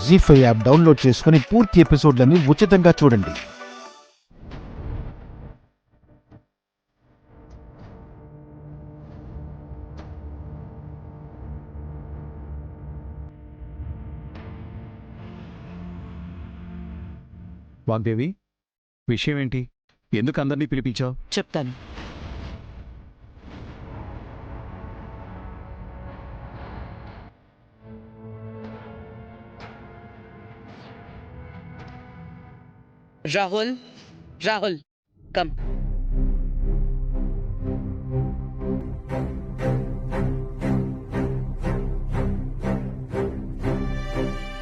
జీ5 app download చేసుకుని పూర్తి ఎపిసోడ్లని ఉచితంగా చూడండి. వాగ్దేవి, విషయం ఏంటి? ఎందుకు అందరినీ పిలిపించావు? చెప్తాను. రాహుల్, రాహుల్, కమ్.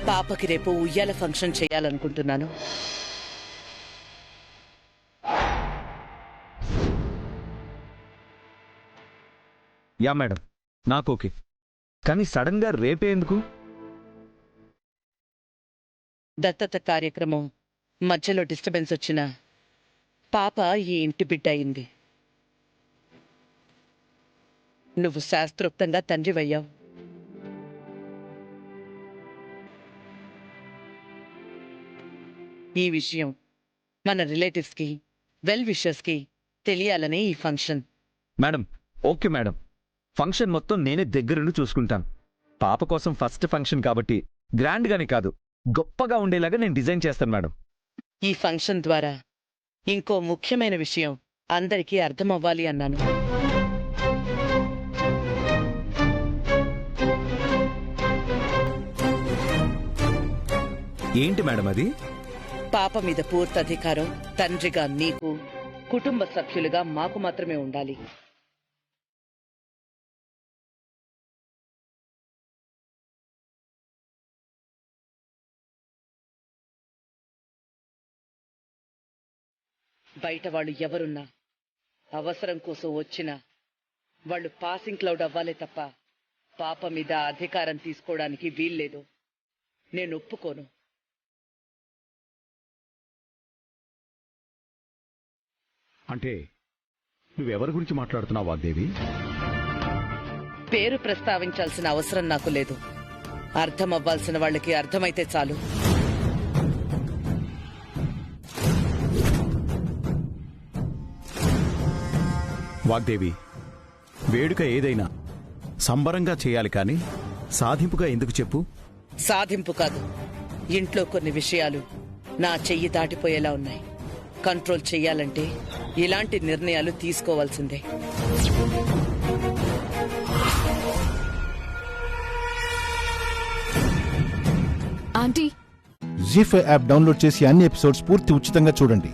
పాపకి రేపు ఉయ్యాల ఫంక్షన్ చేయాలనుకుంటున్నాను. యా మేడం, నాకు ఓకే. కానీ సడన్ గా రేపే ఎందుకు? దత్తత కార్యక్రమం మధ్యలో డిస్టర్బెన్స్ వచ్చిన పాప ఈ ఇంటి బిడ్డ అయింది. నువ్వు శాస్త్రోక్తంగా తండ్రివయ్యావు. ఈ విషయం మన రిలేటివ్స్కి, వెల్ విషర్స్కి తెలియాలనే ఈ function. Madam, okay madam. Function మొత్తం నేనే దగ్గరుండి చూసుకుంటాను. పాప కోసం ఫస్ట్ ఫంక్షన్ కాబట్టి గ్రాండ్గానే కాదు, గొప్పగా ఉండేలాగా నేను డిజైన్ చేస్తాను మేడం. ఈ ఫంక్షన్ ద్వారా ఇంకో ముఖ్యమైన విషయం అందరికీ అర్థమవ్వాలి అన్నాను. ఏంటి మేడం అది? పాప మీద పూర్తి అధికారం తండ్రిగా నీకు, కుటుంబ సభ్యులుగా మాకు మాత్రమే ఉండాలి. బయట వాళ్ళు ఎవరున్నా, అవసరం కోసం వచ్చినా వాళ్ళు పాసింగ్ క్లౌడ్ అవ్వాలే తప్ప పాప మీద అధికారం తీసుకోవడానికి వీల్లేదు. నేను ఒప్పుకోను. అంటే నువ్వెవరి గురించి మాట్లాడుతున్నావు వాగ్దేవి? పేరు ప్రస్తావించాల్సిన అవసరం నాకు లేదు. అర్థం అవ్వాల్సిన వాళ్ళకి అర్థమైతే చాలు. వాగ్దేవి, వేడుక ఏదైనా సంబరంగా చేయాలి కానీ సాధింపుగా ఎందుకు చెప్పు? సాధింపు కాదు, ఇంట్లో కొన్ని విషయాలు నా చెయ్యి దాటిపోయేలా ఉన్నాయి. కంట్రోల్ చెయ్యాలంటే ఇలాంటి నిర్ణయాలు తీసుకోవాల్సిందే. జీ5 యాప్ డౌన్లోడ్ చేసి అన్ని ఎపిసోడ్స్ పూర్తి ఉచితంగా చూడండి.